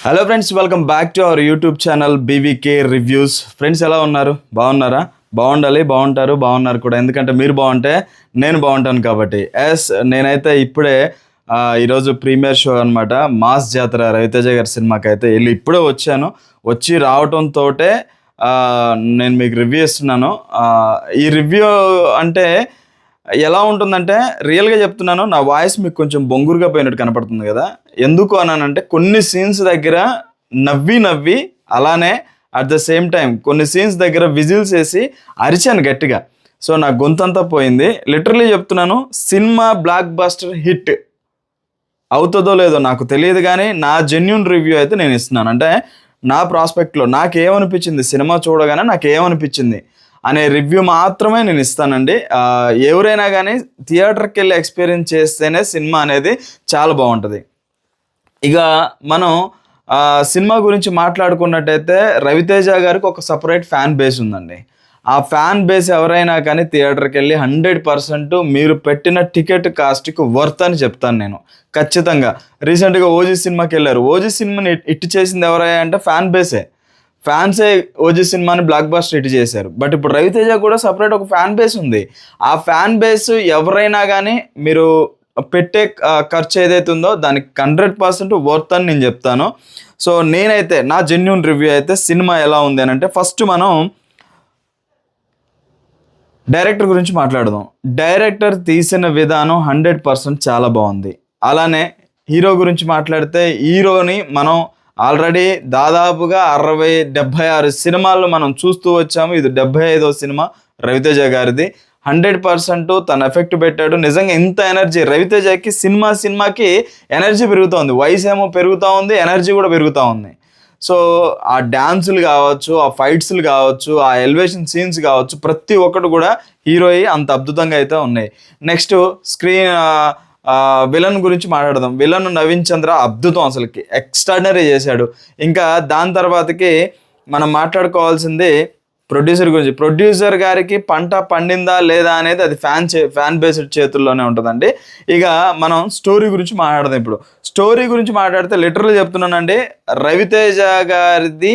Hello friends, welcome back to our YouTube channel BVK reviews. Friends ఎలా ఉన్నారు? బాగున్నారా? బాగుండాలి, బాగున్నారు కూడా. ఎందుకంటే మీరు బాగుంటే నేను బాగుంటాను కాబట్టి. నేనైతే ఇప్పుడే ఈరోజు ప్రీమియర్ షో అనమాట, మాస్ జాతర రవితేజ గారి సినిమాకి అయితే వెళ్ళి ఇప్పుడే వచ్చి రావటంతో నేను మీకు రివ్యూ ఇస్తున్నాను. ఈ రివ్యూ అంటే ఎలా ఉంటుందంటే, రియల్గా చెప్తున్నాను, నా వాయిస్ మీకు కొంచెం బొంగురుగా పోయినట్టు కనపడుతుంది కదా. ఎందుకు అన్నానంటే, కొన్ని సీన్స్ దగ్గర నవ్వి అలానే అట్ ద సేమ్ టైం కొన్ని సీన్స్ దగ్గర విజిల్స్ వేసి అరిచాను గట్టిగా. సో నా గొంతంతా పోయింది. లిటరలీ చెప్తున్నాను, సినిమా బ్లాక్ బస్టర్ హిట్ అవుతుందో లేదో నాకు తెలియదు, కానీ నా జెన్యూన్ రివ్యూ అయితే నేను ఇస్తున్నాను. అంటే నా ప్రాస్పెక్ట్లో నాకేమనిపించింది, సినిమా చూడగానే నాకేమనిపించింది అనే రివ్యూ మాత్రమే నేను ఇస్తానండి. ఎవరైనా కానీ థియేటర్కి వెళ్ళి ఎక్స్పీరియన్స్ చేస్తేనే సినిమా అనేది చాలా బాగుంటుంది. ఇక మనం సినిమా గురించి మాట్లాడుకున్నట్టయితే, రవితేజ గారికి ఒక సపరేట్ ఫ్యాన్ బేస్ ఉందండి. ఆ ఫ్యాన్ బేస్ ఎవరైనా కానీ థియేటర్కి వెళ్ళి 100% మీరు పెట్టిన టికెట్ కాస్ట్కి వర్త్ అని చెప్తాను నేను ఖచ్చితంగా. రీసెంట్గా ఓజీ సినిమాకి వెళ్ళారు. ఓజీ సినిమాని హిట్ చేసింది ఎవరైనా అంటే ఫ్యాన్సే ఓజీ సినిమాని బ్లాక్ బస్టర్ హిట్ చేశారు. బట్ ఇప్పుడు రవితేజ కూడా సపరేట్ ఒక ఫ్యాన్ బేస్ ఉంది. ఆ ఫ్యాన్ బేస్ ఎవరైనా కానీ మీరు పెట్టే ఖర్చు ఏదైతే ఉందో దానికి 100% వర్త్ అని నేను చెప్తాను. సో నేనైతే నా జెన్యూన్ రివ్యూ అయితే సినిమా ఎలా ఉంది అని అంటే, ఫస్ట్ మనం డైరెక్టర్ గురించి మాట్లాడదాం. డైరెక్టర్ తీసిన విధానం 100% చాలా బాగుంది. అలానే హీరో గురించి మాట్లాడితే, హీరోని మనం ఆల్రెడీ దాదాపుగా 76 సినిమాల్లో మనం చూస్తూ వచ్చాము. ఇది 75వ సినిమా రవితేజ గారిది. 100% తన ఎఫెక్ట్ పెట్టాడు. నిజంగా ఇంత ఎనర్జీ రవితేజకి సినిమాకి ఎనర్జీ పెరుగుతూ వయసు ఏమో పెరుగుతూ ఉంది, ఎనర్జీ కూడా పెరుగుతూ ఉంది. సో ఆ డ్యాన్సులు కావచ్చు, ఆ ఫైట్స్లు కావచ్చు, ఆ ఎలివేషన్ సీన్స్ కావచ్చు, ప్రతి ఒక్కటి కూడా హీరోయి అంత అద్భుతంగా అయితే ఉన్నాయి. నెక్స్ట్ విలన్ గురించి మాట్లాడదాం. విలన్ నవీన్ చంద్ర అద్భుతం, అసలుకి ఎక్స్ట్రాడినరీ చేశాడు. ఇంకా దాని తర్వాతకి మనం మాట్లాడుకోవాల్సింది ప్రొడ్యూసర్ గురించి. ప్రొడ్యూసర్ గారికి పంట పండిందా లేదా అనేది అది ఫ్యాన్ బేస్డ్ చేతుల్లోనే ఉంటుందండి. ఇక మనం స్టోరీ గురించి మాట్లాడదాం. ఇప్పుడు స్టోరీ గురించి మాట్లాడితే లిటరల్ చెప్తున్నానండి, రవితేజ గారిది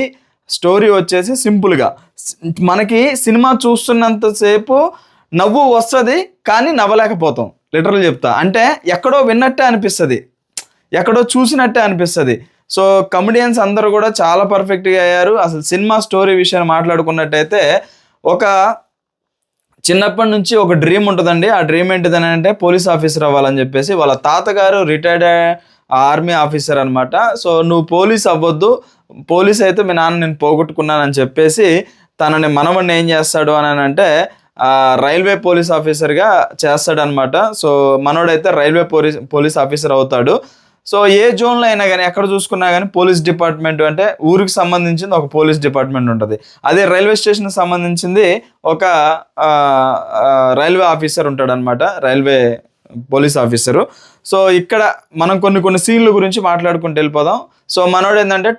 స్టోరీ వచ్చేసి సింపుల్గా మనకి సినిమా చూస్తున్నంతసేపు నవ్వు వస్తుంది, కానీ నవ్వలేకపోతాం. లిటరల్ చెప్తా అంటే, ఎక్కడో విన్నట్టే అనిపిస్తుంది, ఎక్కడో చూసినట్టే అనిపిస్తుంది. సో కమెడియన్స్ అందరూ కూడా చాలా పర్ఫెక్ట్గా అయ్యారు. అసలు సినిమా స్టోరీ విషయాన్ని మాట్లాడుకున్నట్టయితే, ఒక చిన్నప్పటి నుంచి ఒక డ్రీమ్ ఉంటుందండి. ఆ డ్రీమ్ ఏంటిదని అంటే, పోలీస్ ఆఫీసర్ అవ్వాలని చెప్పేసి. వాళ్ళ తాతగారు రిటైర్డ్ ఆర్మీ ఆఫీసర్ అనమాట. సో నువ్వు పోలీస్ అవ్వద్దు, పోలీస్ అయితే మీ నాన్న నేను పోగొట్టుకున్నానని చెప్పేసి తనని మనవడిని ఏం చేస్తాడు అని అంటే, రైల్వే పోలీస్ ఆఫీసర్గా చేస్తాడనమాట. సో మనోడైతే రైల్వే పోలీస్ ఆఫీసర్ అవుతాడు. సో ఏ జోన్లో అయినా కానీ, ఎక్కడ చూసుకున్నా కానీ పోలీస్ డిపార్ట్మెంట్ అంటే ఊరికి సంబంధించింది ఒక పోలీస్ డిపార్ట్మెంట్ ఉంటుంది. అదే రైల్వే స్టేషన్కి సంబంధించింది ఒక రైల్వే ఆఫీసర్ ఉంటాడనమాట, రైల్వే పోలీస్ ఆఫీసరు. సో ఇక్కడ మనం కొన్ని సీన్ల గురించి మాట్లాడుకుంటూ వెళ్ళిపోదాం. సో మనోడు ఏంటంటే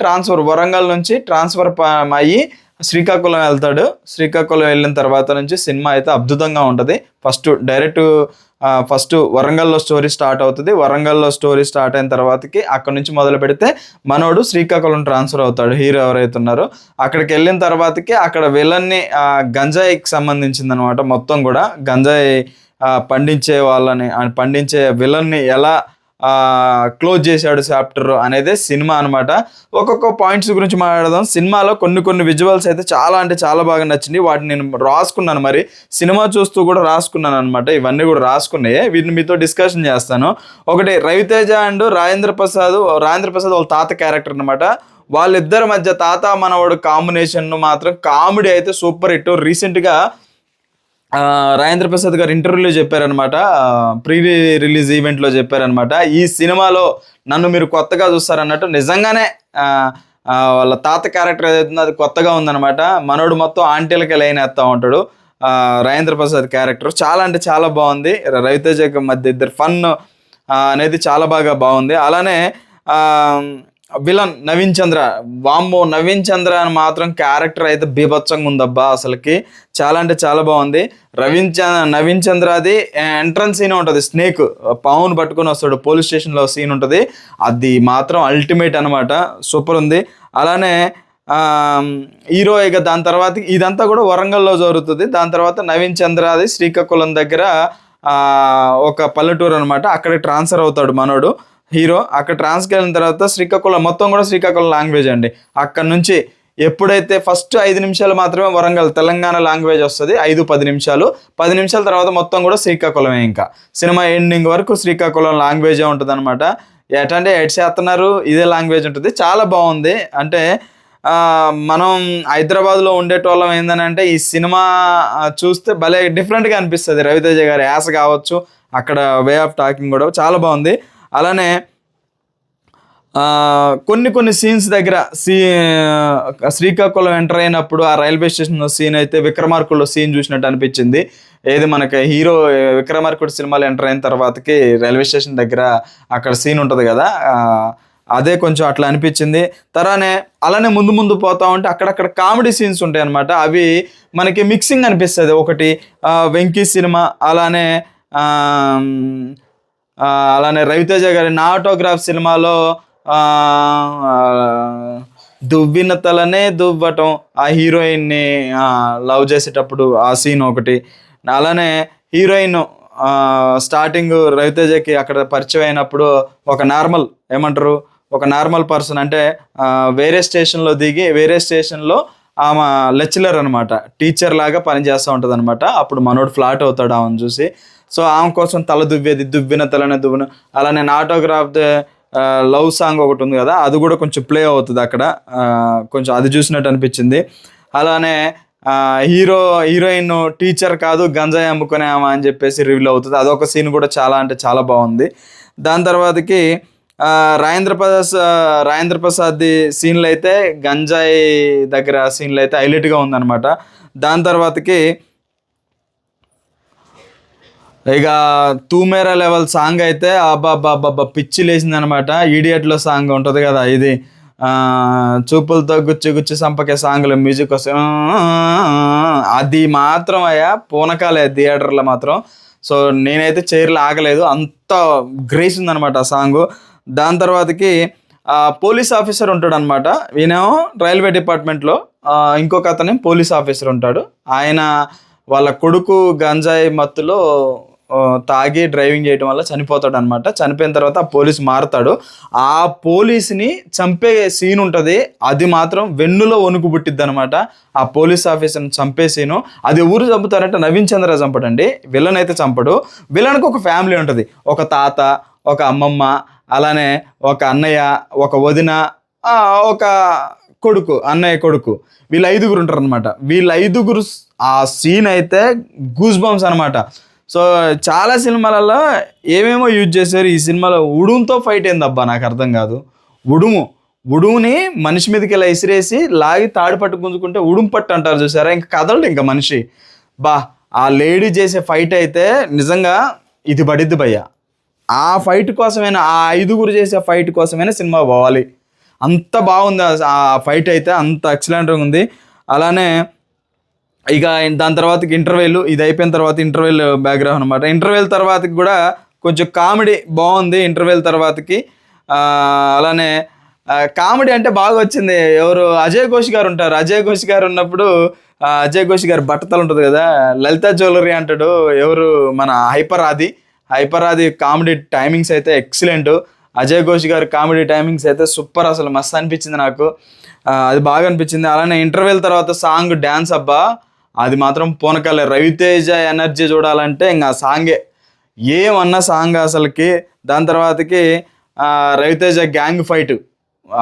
వరంగల్ నుంచి ట్రాన్స్ఫర్ అయ్యి శ్రీకాకుళం వెళ్తాడు. శ్రీకాకుళం వెళ్ళిన తర్వాత నుంచి సినిమా అయితే అద్భుతంగా ఉంటుంది. ఫస్ట్ వరంగల్లో స్టోరీ స్టార్ట్ అవుతుంది. వరంగల్లో స్టోరీ స్టార్ట్ అయిన తర్వాతకి అక్కడ నుంచి మొదలు పెడితే మనోడు శ్రీకాకుళం ట్రాన్స్ఫర్ అవుతాడు. హీరో ఎవరైతే ఉన్నారో అక్కడికి వెళ్ళిన తర్వాతకి అక్కడ విలన్ని గంజాయికి సంబంధించింది అనమాట. మొత్తం కూడా గంజాయి పండించే విలన్ని ఎలా క్లోజ్ చేశాడు చాప్టర్ అనేది సినిమా అనమాట. ఒక్కొక్క పాయింట్స్ గురించి మాట్లాడదాం. సినిమాలో కొన్ని విజువల్స్ అయితే చాలా బాగా నచ్చింది. వాటిని నేను రాసుకున్నాను, మరి సినిమా చూస్తూ కూడా రాసుకున్నాను అనమాట. ఇవన్నీ కూడా రాసుకున్నాయి, వీటిని మీతో డిస్కషన్ చేస్తాను. ఒకటి, రవితేజ అండ్ రాజేంద్ర ప్రసాద్ వాళ్ళ తాత క్యారెక్టర్ అనమాట. వాళ్ళిద్దరి మధ్య తాత మనవాడు కాంబినేషన్ మాత్రం కామెడీ అయితే సూపర్ హిట్. రీసెంట్గా రాజేంద్ర ప్రసాద్ గారు ఇంటర్వ్యూలో చెప్పారనమాట, ప్రీ రిలీజ్ ఈవెంట్లో చెప్పారనమాట, ఈ సినిమాలో నన్ను మీరు కొత్తగా చూస్తారన్నట్టు. నిజంగానే వాళ్ళ తాత క్యారెక్టర్ ఏదైతుందో అది కొత్తగా ఉందన్నమాట. మనోడు మొత్తం ఆంటీలకి లైన్ వేస్తూ ఉంటాడు. రాజేంద్ర ప్రసాద్ క్యారెక్టర్ చాలా బాగుంది. రవితేజ మధ్య ఇద్దరు ఫన్ అనేది చాలా బాగా బాగుంది. అలానే విలన్ నవీన్ చంద్ర. వామ్మో, నవీన్ చంద్ర అని మాత్రం క్యారెక్టర్ అయితే బీభత్సంగా ఉందబ్బా అసలుకి. చాలా అంటే చాలా బాగుంది. నవీన్ చంద్రది ఎంట్రన్స్ సీన్ ఉంటుంది, స్నేక్ పావును పట్టుకొని వస్తాడు పోలీస్ స్టేషన్లో సీన్ ఉంటుంది, అది మాత్రం అల్టిమేట్ అనమాట, సూపర్ ఉంది. అలానే హీరో ఇక దాని తర్వాత ఇదంతా కూడా వరంగల్లో జరుగుతుంది. దాని తర్వాత నవీన్ చంద్రది శ్రీకాకుళం దగ్గర ఒక పల్లెటూరు అనమాట, అక్కడికి ట్రాన్స్ఫర్ అవుతాడు మనోడు హీరో. అక్కడ ట్రాన్స్ఫర్ అయిన తర్వాత శ్రీకాకుళం మొత్తం కూడా శ్రీకాకుళం లాంగ్వేజ్ అండి. అక్కడ నుంచి ఎప్పుడైతే ఫస్ట్ 5 నిమిషాలు మాత్రమే వరంగల్ తెలంగాణ లాంగ్వేజ్ వస్తుంది, 5-10 నిమిషాలు, 10 నిమిషాల తర్వాత మొత్తం కూడా శ్రీకాకుళమే. ఇంకా సినిమా ఎండింగ్ వరకు శ్రీకాకుళం లాంగ్వేజే ఉంటుంది అనమాట. ఎటంటే ఎడ్ చేస్తున్నారు, ఇదే లాంగ్వేజ్ ఉంటుంది. చాలా బాగుంది. అంటే మనం హైదరాబాద్లో ఉండేటోళ్ళం ఏందని అంటే ఈ సినిమా చూస్తే భలే డిఫరెంట్గా అనిపిస్తుంది. రవితేజ గారి యాస కావచ్చు, అక్కడ వే ఆఫ్ టాకింగ్ కూడా చాలా బాగుంది. అలానే కొన్ని సీన్స్ దగ్గర శ్రీకాకుళం ఎంటర్ అయినప్పుడు ఆ రైల్వే స్టేషన్ సీన్ అయితే విక్రమార్కుడులో సీన్ చూసినట్టు అనిపించింది. ఏది మనకి హీరో విక్రమార్కుడు సినిమాలో ఎంటర్ అయిన తర్వాతకి రైల్వే స్టేషన్ దగ్గర అక్కడ సీన్ ఉంటుంది కదా, అదే కొంచెం అట్లా అనిపించింది. అలానే ముందు పోతా ఉంటే అక్కడక్కడ కామెడీ సీన్స్ ఉంటాయి అనమాట, అవి మనకి మిక్సింగ్ అనిపిస్తుంది. ఒకటి వెంకీ సినిమా, అలానే రవితేజ గారి నా ఆటోగ్రాఫ్ సినిమాలో దువ్విన తలనే దువ్వటం, ఆ హీరోయిన్ని లవ్ చేసేటప్పుడు ఆ సీన్ ఒకటి. అలానే హీరోయిన్ స్టార్టింగ్ రవితేజకి అక్కడ పరిచయం అయినప్పుడు ఒక నార్మల్ పర్సన్, అంటే వేరే స్టేషన్లో దిగి వేరే స్టేషన్లో ఆమె లెక్చరర్ అనమాట, టీచర్ లాగా పనిచేస్తూ ఉంటుంది అనమాట. అప్పుడు మనోడు ఫ్లాట్ అవుతాడు ఆమెను చూసి. సో ఆమె కోసం తల దువ్విన తలనే దువ్విన. అలానే ఆటోగ్రాఫ్ లవ్ సాంగ్ ఒకటి ఉంది కదా, అది కూడా కొంచెం ప్లే అవుతుంది అక్కడ, కొంచెం అది చూసినట్టు అనిపించింది. అలానే హీరోయిన్ టీచర్ కాదు గంజాయి అమ్ముకునే ఆమె అని చెప్పేసి రివీల్ అవుతుంది, అదొక సీన్ కూడా చాలా అంటే చాలా బాగుంది. దాని తర్వాతకి రాజేంద్ర ప్రసాద్ సీన్లు అయితే గంజాయి దగ్గర సీన్లు అయితే హైలైట్గా ఉందన్నమాట. దాని తర్వాతకి ఇక తూమేరా లెవెల్ సాంగ్ అయితే అబ్బాబ్బాబ్బా పిచ్చి లేచింది అనమాట. ఈడియట్లో సాంగ్ ఉంటుంది కదా, ఇది చూపులతో గుచ్చి సంపకే సాంగ్లో మ్యూజిక్ వస్తుంది, అది మాత్రం అయ్యా పూనకాలే థియేటర్లో మాత్రం. సో నేనైతే చైర్లో ఆగలేదు, అంత గ్రేస్ ఉందనమాట ఆ సాంగు. దాని తర్వాతకి పోలీస్ ఆఫీసర్ ఉంటాడు అనమాట, ఈయనేమో రైల్వే డిపార్ట్మెంట్లో, ఇంకొక అతనే పోలీస్ ఆఫీసర్ ఉంటాడు. ఆయన వాళ్ళ కొడుకు గంజాయి మత్తులో తాగి డ్రైవింగ్ చేయడం వల్ల చనిపోతాడు అనమాట. చనిపోయిన తర్వాత ఆ పోలీస్ మారుతాడు. ఆ పోలీస్ని చంపే సీన్ ఉంటుంది, అది మాత్రం వెన్నులో వణుకు పుట్టిద్ది అనమాట. ఆ పోలీస్ ఆఫీసర్ని చంపే సీను, అది ఎవరు చంపుతారంటే నవీన్ చంద్ర చంపడండి, విలన్ అయితే చంపడు. విలన్కి ఒక ఫ్యామిలీ ఉంటుంది, ఒక తాత, ఒక అమ్మమ్మ, అలానే ఒక అన్నయ్య, ఒక వదిన, ఒక అన్నయ్య కొడుకు, వీళ్ళు 5గురు ఉంటారు అనమాట. వీళ్ళు 5గురు ఆ సీన్ అయితే గూస్ బంప్స్ అనమాట. సో చాలా సినిమాలలో ఏమేమో యూజ్ చేశారు, ఈ సినిమాలో ఉడుముతో ఫైట్ ఏందబ్బా నాకు అర్థం కాదు. ఉడుముని మనిషి మీదకి ఇలా ఇసిరేసి లాగి తాడు పట్టు గుంజుకుంటే ఉడుము పట్టు అంటారు చూసారా, ఇంకా కదలడు ఇంకా మనిషి. ఆ లేడీ చేసే ఫైట్ అయితే నిజంగా ఇది పడిద్ది భయ్య. ఆ ఫైట్ కోసమైనా, ఆ 5గురు చేసే ఫైట్ కోసమైనా సినిమా పోవాలి, అంత బాగుంది ఆ ఫైట్ అయితే, అంత ఎక్సలెంట్గా ఉంది. అలానే ఇక దాని తర్వాతకి ఇంటర్వెల్, ఇది అయిపోయిన తర్వాత ఇంటర్వెల్ బ్యాక్గ్రౌండ్ అనమాట. ఇంటర్వెల్ తర్వాతకి కూడా కొంచెం కామెడీ బాగుంది ఇంటర్వెల్ తర్వాతకి. అలానే కామెడీ అంటే బాగా వచ్చింది. ఎవరు అజయ్ ఘోష్ గారు ఉంటారు, అజయ్ ఘోష్ గారు ఉన్నప్పుడు అజయ్ ఘోష్ గారు బట్టతలు ఉంటుంది కదా, లలిత జ్యువెలరీ అంటాడు, ఎవరు మన హైపర్ ఆది కామెడీ టైమింగ్స్ అయితే ఎక్సలెంట్. అజయ్ ఘోష్ గారి కామెడీ టైమింగ్స్ అయితే సూపర్, అసలు మస్తు అనిపించింది నాకు, అది బాగా అనిపించింది. అలానే ఇంటర్వెల్ తర్వాత సాంగ్ డ్యాన్స్ అబ్బా, అది మాత్రం పూనకాలే. రవితేజ ఎనర్జీ చూడాలంటే ఇంకా సాంగే, ఏమన్నా సాంగ్ అసలుకి. దాని తర్వాతకి రవితేజ గ్యాంగ్ ఫైట్,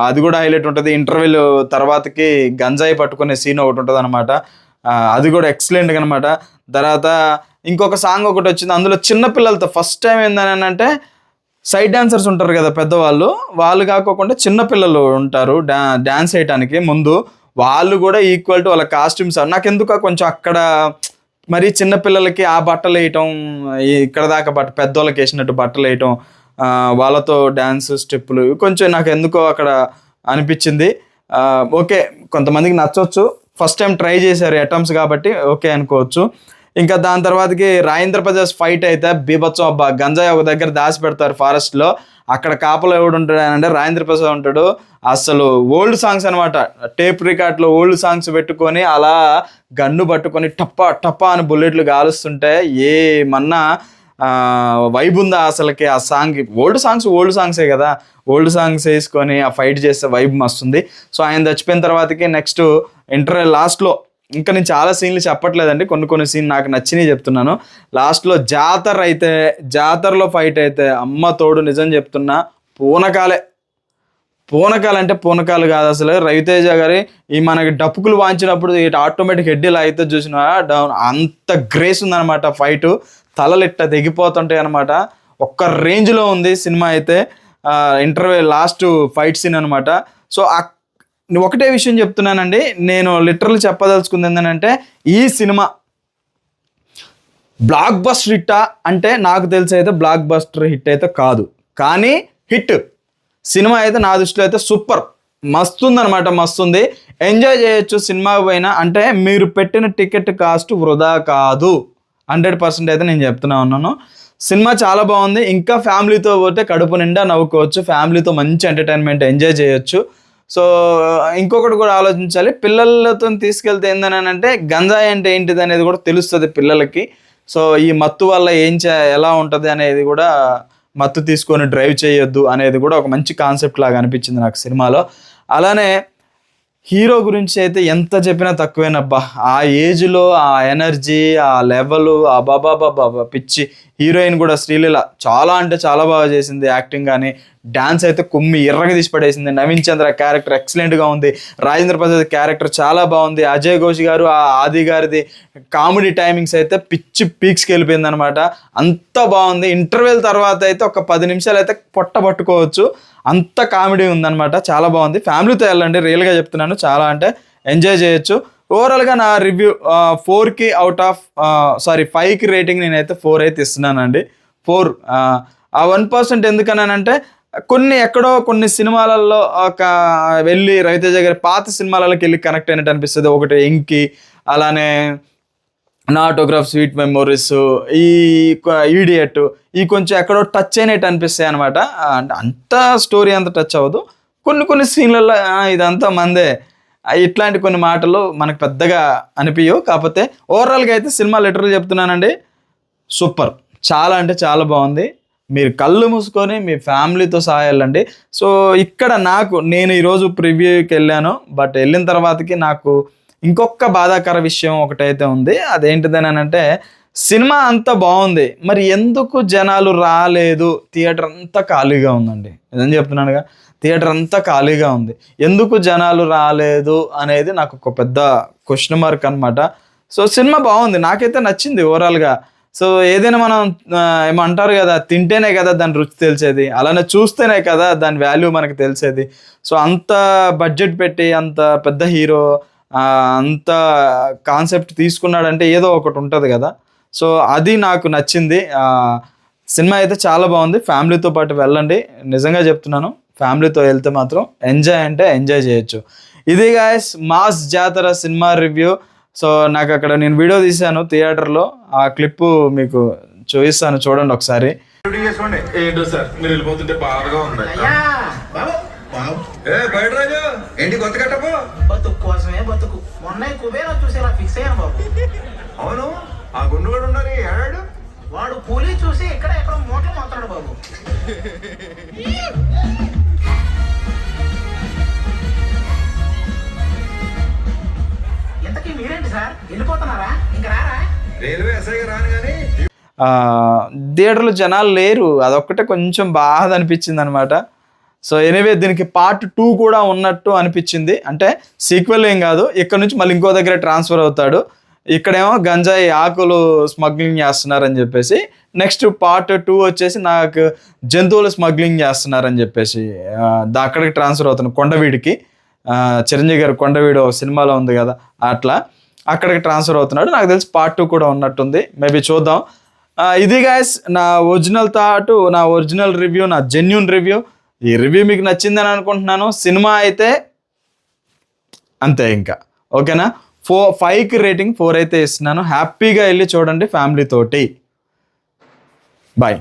అది కూడా హైలైట్ ఉంటుంది. ఇంటర్వెల్ తర్వాతకి గంజాయి పట్టుకునే సీన్ ఒకటి ఉంటుంది అనమాట, అది కూడా ఎక్సలెంట్గా అనమాట. తర్వాత ఇంకొక సాంగ్ ఒకటి వచ్చింది, అందులో చిన్నపిల్లలతో ఫస్ట్ టైం ఏందని అంటే సైడ్ డాన్సర్స్ ఉంటారు కదా పెద్దవాళ్ళు, వాళ్ళు కాకోకుండా చిన్నపిల్లలు ఉంటారు డ్యాన్స్ వేయటానికి ముందు, వాళ్ళు కూడా ఈక్వల్ టు వాళ్ళ కాస్ట్యూమ్స్. నాకెందుకు కొంచెం అక్కడ మరి చిన్నపిల్లలకి ఆ బట్టలు వేయటం, ఇక్కడ దాకా పెద్దోళ్ళకి వేసినట్టు బట్టలు వేయటం వాళ్ళతో డ్యాన్స్ స్టెప్పులు కొంచెం నాకు ఎందుకో అక్కడ అనిపించింది. ఓకే, కొంతమందికి నచ్చవచ్చు, ఫస్ట్ టైం ట్రై చేశారు అటెంప్ట్స్ కాబట్టి ఓకే అనుకోవచ్చు. ఇంకా దాని తర్వాతకి రాజేంద్ర ప్రసాద్ ఫైట్ అయితే బీభత్సం. అబ్బా, గంజాయి ఒక దగ్గర దాచి పెడతారు ఫారెస్ట్లో, అక్కడ కాపలో ఎవడు ఉంటాడు అంటే రాజేంద్ర ప్రసాద్ ఉంటాడు. అసలు ఓల్డ్ సాంగ్స్ అనమాట, టేప్ రికార్డ్లో ఓల్డ్ సాంగ్స్ పెట్టుకొని అలా గన్ను పట్టుకొని టప్పా టప్పా అని బుల్లెట్లు కాలుస్తుంటే ఏమన్నా వైబ్ ఉందా అసలుకి ఆ సాంగ్. ఓల్డ్ సాంగ్సే కదా, ఓల్డ్ సాంగ్స్ వేసుకొని ఆ ఫైట్ చేస్తే వైబ్ మస్తుంది. సో ఆయన చచ్చిపోయిన తర్వాతకి నెక్స్ట్ ఇంటర్వెల్ లాస్ట్లో, ఇంకా నేను చాలా సీన్లు చెప్పట్లేదండి, కొన్ని సీన్ నాకు నచ్చినవి చెప్తున్నాను. లాస్ట్లో జాతరలో ఫైట్ అయితే అమ్మ తోడు, నిజం చెప్తున్నా పూనకాలంటే పూనకాలు కాదు అసలు. రవితేజ గారి ఈ మనకి డప్పుకులు వాంచినప్పుడు ఆటోమేటిక్ హెడ్ ఇలా అయితే చూసిన డౌన్, అంత గ్రేస్ ఉందన్నమాట. ఫైటు తలలు ఇట్ట తెగిపోతుంటాయి అనమాట. ఒక్క రేంజ్లో ఉంది సినిమా అయితే. ఇంటర్వెల్ లాస్ట్ ఫైట్ సీన్ అనమాట. సో ఒకటే విషయం చెప్తున్నానండి, నేను లిటరల్ చెప్పదలుచుకుంది ఏంటంటే, ఈ సినిమా బ్లాక్ బస్టర్ హిట్టా అంటే నాకు తెలిసి అయితే బ్లాక్ బస్టర్ హిట్ అయితే కాదు, కానీ హిట్ సినిమా అయితే నా దృష్టిలో అయితే సూపర్ మస్తుందనమాట. మస్తుంది, ఎంజాయ్ చేయొచ్చు సినిమాకి పోయినా. అంటే మీరు పెట్టిన టికెట్ కాస్ట్ వృధా కాదు, 100% అయితే నేను చెప్తున్నా ఉన్నాను. సినిమా చాలా బాగుంది. ఇంకా ఫ్యామిలీతో పోతే కడుపు నిండా నవ్వుకోవచ్చు, ఫ్యామిలీతో మంచి ఎంటర్టైన్మెంట్ ఎంజాయ్ చేయొచ్చు. సో ఇంకొకటి కూడా ఆలోచించాలి, పిల్లలతో తీసుకెళ్తే ఏంటంటే గంజాయి అంటే ఏంటిది అనేది కూడా తెలుస్తుంది పిల్లలకి. సో ఈ మత్తు వల్ల ఎలా ఉంటుంది అనేది కూడా, మత్తు తీసుకొని డ్రైవ్ చేయొద్దు అనేది కూడా ఒక మంచి కాన్సెప్ట్ లాగా అనిపించింది నాకు సినిమాలో. అలానే హీరో గురించి అయితే ఎంత చెప్పినా తక్కువేనబ్బా. ఆ ఏజ్లో ఆ ఎనర్జీ, ఆ లెవెల్, ఆ బాబా పిచ్చి. హీరోయిన్ కూడా శ్రీలీల చాలా అంటే చాలా బాగా చేసింది యాక్టింగ్, కానీ డ్యాన్స్ అయితే కుమ్మి ఎర్రగా తీసి పడేసింది. నవీన్ చంద్ర క్యారెక్టర్ ఎక్సలెంట్గా ఉంది, రాజేంద్ర ప్రసాద్ క్యారెక్టర్ చాలా బాగుంది, అజయ్ ఘోష్ గారు ఆ ఆది గారిది కామెడీ టైమింగ్స్ అయితే పిచ్చి పీక్స్కి వెళ్ళిపోయింది అనమాట. అంత బాగుంది. ఇంటర్వెల్ తర్వాత అయితే ఒక 10 నిమిషాలు అయితే పొట్ట పట్టుకోవచ్చు, అంత కామెడీ ఉందన్నమాట. చాలా బాగుంది, ఫ్యామిలీతో వెళ్ళండి, రియల్గా చెప్తున్నాను, చాలా అంటే ఎంజాయ్ చేయొచ్చు. ఓవరాల్గా నా రివ్యూ 4కి అవుట్ ఆఫ్ 5కి రేటింగ్ నేనైతే 4 అయితే ఇస్తున్నానండి. 4. ఆ 1% ఎందుకన్నానంటే, కొన్ని సినిమాలలో వెళ్ళి రవితేజ గారి పాత సినిమాలకి వెళ్ళి కనెక్ట్ అయినట్టు అనిపిస్తుంది. ఒకటి ఎంకి, అలానే నా ఆటోగ్రాఫ్, స్వీట్ మెమోరీస్, ఈ ఈడియట్, ఈ కొంచెం ఎక్కడో టచ్ అయినట్టు అనిపిస్తాయి అనమాట. అంటే అంత స్టోరీ అంత టచ్ అవ్వదు. కొన్ని సీన్లలో ఇదంతా మందే, ఇట్లాంటి కొన్ని మాటలు మనకు పెద్దగా అనిపించవు. కాకపోతే ఓవరాల్గా అయితే సినిమా లిటరల్ చెప్తున్నానండి, సూపర్, చాలా అంటే చాలా బాగుంది. మీరు కళ్ళు మూసుకొని మీ ఫ్యామిలీతో సహా వెళ్ళండి. సో ఇక్కడ నేను ఈరోజు ప్రివ్యూకి వెళ్ళాను, బట్ వెళ్ళిన తర్వాతకి నాకు ఇంకొక బాధాకర విషయం ఒకటైతే ఉంది. అదేంటిదని అంటే, సినిమా అంతా బాగుంది, మరి ఎందుకు జనాలు రాలేదు? థియేటర్ అంతా ఖాళీగా ఉందండి, నిజం చెప్తున్నానుగా, థియేటర్ అంతా ఖాళీగా ఉంది. ఎందుకు జనాలు రాలేదు అనేది నాకు ఒక పెద్ద క్వశ్చన్ మార్క్ అనమాట. సో సినిమా బాగుంది, నాకైతే నచ్చింది ఓవరాల్గా. సో ఏదైనా మనం ఏమంటారు కదా, తింటేనే కదా దాని రుచి తెలిసేది, అలానే చూస్తేనే కదా దాని వాల్యూ మనకు తెలిసేది. సో అంత బడ్జెట్ పెట్టి అంత పెద్ద హీరో అంత కాన్సెప్ట్ తీసుకున్నాడంటే ఏదో ఒకటి ఉంటుంది కదా. సో అది నాకు నచ్చింది. సినిమా అయితే చాలా బాగుంది, ఫ్యామిలీతో పాటు వెళ్ళండి, నిజంగా చెప్తున్నాను. ఫ్యామిలీతో వెళ్తే మాత్రం ఎంజాయ్ అంటే ఎంజాయ్ చేయొచ్చు. ఇది గాయస్ మాస్ జాతర సినిమా రివ్యూ. సో నాకు అక్కడ నేను వీడియో తీశాను థియేటర్లో, ఆ క్లిప్పు మీకు చూపిస్తాను, చూడండి ఒకసారి. ఏంటో సార్ మీరు వెళ్ళిపోతుంటే బాధగా ఉంది. ఏంటి కొత్త కట్టపు బతుకు కోసమే బతుకు. మొన్న కుబేరా చూసేలా ఫిక్స్ అయ్యాను బాబు. అవును, ఆ గుండు కూడా ఉండాలి. ఏడాడు వాడు కూలీ చూసి ఎక్కడో మూటలు మాట్లాడు బాబు. ఇంతకీ మీరేంటి సార్, వెళ్ళిపోతున్నారా? ఇంక రారా? రైల్వే ఎస్ఐగా రాను కానీ థియేటర్లో జనాలు లేరు, అదొక్కటే కొంచెం బాధ అనిపించింది అనమాట. సో ఎనీవే దీనికి పార్ట్ 2 కూడా ఉన్నట్టు అనిపించింది. అంటే సీక్వెల్ ఏం కాదు, ఇక్కడ నుంచి మళ్ళీ ఇంకో దగ్గర ట్రాన్స్ఫర్ అవుతాడు. ఇక్కడేమో గంజాయి ఆకులు స్మగ్లింగ్ చేస్తున్నారని చెప్పేసి, నెక్స్ట్ పార్ట్ 2 వచ్చేసి నాకు జంతువులు స్మగ్లింగ్ చేస్తున్నారని చెప్పేసి అక్కడికి ట్రాన్స్ఫర్ అవుతాను, కొండవీడికి. చిరంజీవి గారు కొండవీడు సినిమాలో ఉంది కదా, అట్లా అక్కడికి ట్రాన్స్ఫర్ అవుతున్నాడు. నాకు తెలిసి పార్ట్ 2 కూడా ఉన్నట్టుంది, మేబీ చూద్దాం. ఇది గైస్ నా ఒరిజినల్ థాట్, నా ఒరిజినల్ రివ్యూ, నా జెన్యున్ రివ్యూ. ఈ రివ్యూ మీకు నచ్చిందని అనుకుంటున్నాను. సినిమా అయితే అంతే ఇంకా ఓకేనా. 5కి రేటింగ్ 4 అయితే ఇస్తున్నాను. హ్యాపీగా వెళ్ళి చూడండి ఫ్యామిలీ తోటి. బాయ్.